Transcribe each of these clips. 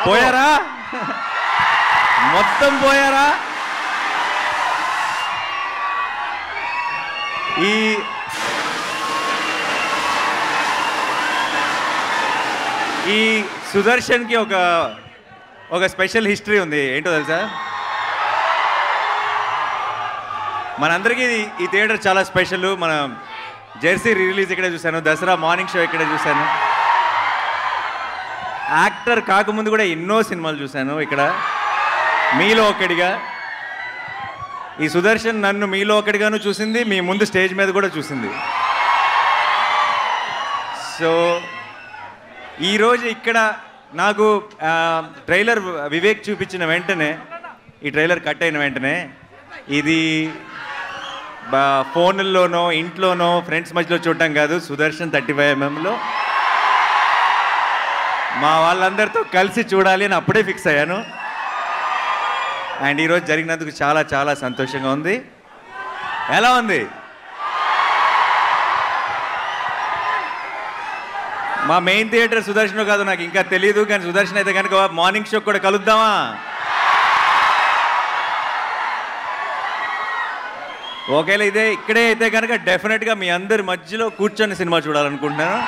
పోయారా? మొత్తం పోయారా? ఈ సుదర్శన్కి ఒక స్పెషల్ హిస్టరీ ఉంది. ఏంటో తెలుసా? మనందరికీ ఈ థియేటర్ చాలా స్పెషల్. మన జెర్సీ రిలీజ్ ఇక్కడే చూశాను, దసరా మార్నింగ్ షో ఇక్కడే చూశాను, యాక్టర్ కాకముందు కూడా ఎన్నో సినిమాలు చూశాను ఇక్కడ. మీలో ఒకడిగా ఈ సుదర్శన్ నన్ను మీలో ఒకటిగాను చూసింది, మీ ముందు స్టేజ్ మీద కూడా చూసింది. సో ఈరోజు ఇక్కడ నాకు ట్రైలర్ వివేక్ చూపించిన వెంటనే, ఈ ట్రైలర్ కట్ అయిన వెంటనే, ఇది ఫోన్లోనో ఇంట్లోనో ఫ్రెండ్స్ మధ్యలో చూడటం కాదు, సుదర్శన్ 35mm మా వాళ్ళందరితో కలిసి చూడాలి అని అప్పుడే ఫిక్స్ అయ్యాను. అండ్ ఈరోజు జరిగినందుకు చాలా చాలా సంతోషంగా ఉంది. ఎలా ఉంది? మా మెయిన్ థియేటర్ సుదర్శన్ కాదు నాకు ఇంకా తెలియదు, కానీ సుదర్శన్ అయితే కనుక మార్నింగ్ షో కూడా కలుద్దామా? ఒకవేళ ఇక్కడే అయితే కనుక డెఫినెట్గా మీ అందరి మధ్యలో కూర్చొని సినిమా చూడాలనుకుంటున్నాను.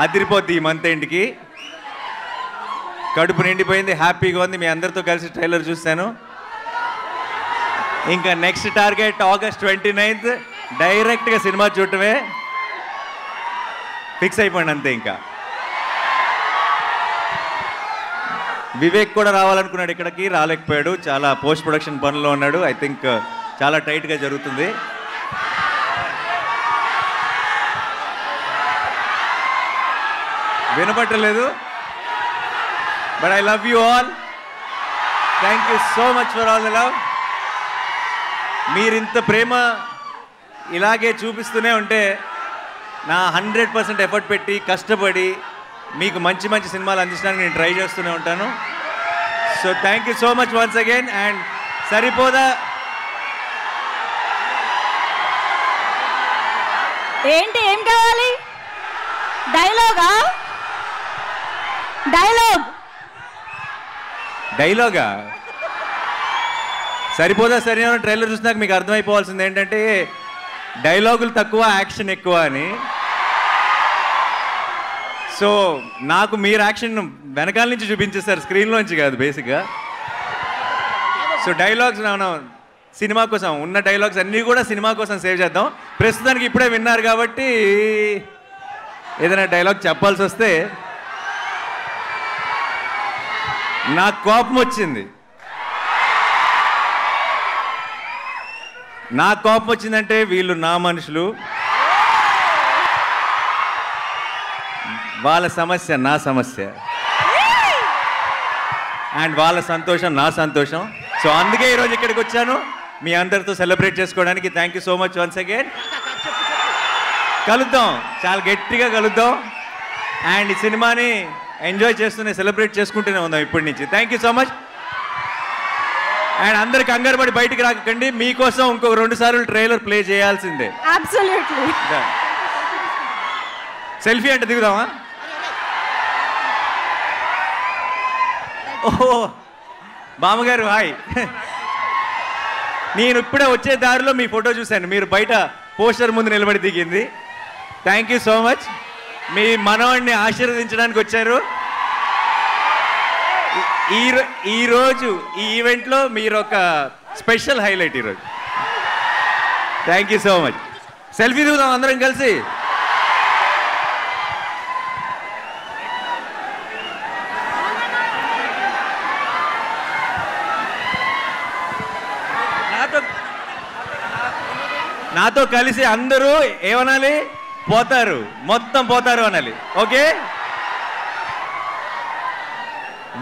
అదిరిపోద్ది ఈ మంత్ ఎండ్కి. కడుపు నిండిపోయింది, హ్యాపీగా ఉంది. మీ అందరితో కలిసి ట్రైలర్ చూశాను. ఇంకా నెక్స్ట్ టార్గెట్ August 29th డైరెక్ట్గా సినిమా చూడటమే. ఫిక్స్ అయిపోయింది అంతే. ఇంకా వివేక్ కూడా రావాలనుకున్నాడు ఇక్కడికి, రాలేకపోయాడు. చాలా పోస్ట్ ప్రొడక్షన్ పనుల్లో ఉన్నాడు. ఐ థింక్ చాలా టైట్గా జరుగుతుంది. వినపట్టలేదు. But I love you all. Thank you so much for all the love. మీరింత ప్రేమ ఇలాగే చూపిస్తూనే ఉంటే నా 100% ఎఫర్ట్ పెట్టి కష్టపడి మీకు మంచి మంచి సినిమాలు అందించడానికి నేను ట్రై చేస్తూనే ఉంటాను. So thank you so much once again. And సరిపోదా? ఏంటి, ఏం కావాలి? డైలాగా? సరిపోదా సరైన ట్రైలర్ చూసినాక మీకు అర్థమైపోవాల్సింది ఏంటంటే డైలాగులు తక్కువ, యాక్షన్ ఎక్కువ అని. సో నాకు మీరు యాక్షన్ వెనకాల నుంచి చూపించేస్తారు, స్క్రీన్లోంచి కాదు బేసిక్గా. సో డైలాగ్స్ మనం సినిమా కోసం ఉన్న డైలాగ్స్ అన్నీ కూడా సినిమా కోసం సేవ్ చేద్దాం. ప్రస్తుతానికి ఇప్పుడే విన్నారు కాబట్టి ఏదైనా డైలాగ్ చెప్పాల్సి వస్తే, నాకు కోపం వచ్చింది. నాకు కోపం వచ్చిందంటే వీళ్ళు నా మనుషులు, వాళ్ళ సమస్య నా సమస్య, అండ్ వాళ్ళ సంతోషం నా సంతోషం. సో అందుకే ఈరోజు ఇక్కడికి వచ్చాను మీ అందరితో సెలబ్రేట్ చేసుకోవడానికి. Thank you so much once again. కలుద్దాం, చాలా గట్టిగా కలుద్దాం. అండ్ ఈ సినిమాని ఎంజాయ్ చేస్తూనే సెలబ్రేట్ చేసుకుంటూనే ఉందాం ఇప్పటి నుంచి. Thank you so much. And అందరికి కంగారు పడి బయటికి రాకండి, మీకోసం ఇంకొక 2 సార్లు ట్రైలర్ ప్లే చేయాల్సిందే. సెల్ఫీ అంటే దిగుదామా? ఓహో బామ్మగారు హాయ్. నేను ఇప్పుడే వచ్చే దారిలో మీ ఫోటో చూశాను, మీరు బయట పోస్టర్ ముందు నిలబడి దిగింది. Thank you so much. మీ మనవాడిని ఆశీర్వదించడానికి వచ్చారు. ఈరోజు ఈ ఈవెంట్లో మీరు ఒక స్పెషల్ హైలైట్ ఈరోజు. Thank you so much. Selfie దిగుదాం అందరం కలిసి. నాతో కలిసి అందరూ ఏమనాలి? పోతారు, మొత్తం పోతారు అనాలి. Okay,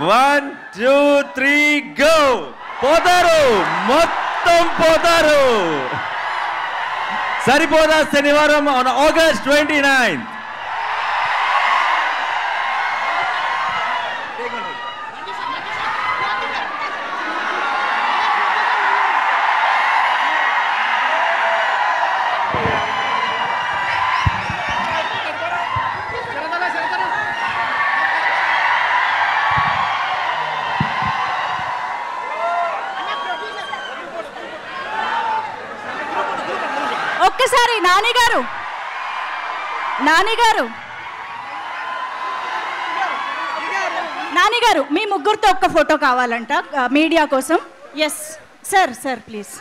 1 2 3 go. పోతారు, మొత్తం పోతారు. సరిపోదా శనివారం August 29th. ఒక్కసారి నాని గారు మీ ముగ్గురితో ఒక్క ఫోటో కావాలంట మీడియా కోసం. Yes sir please.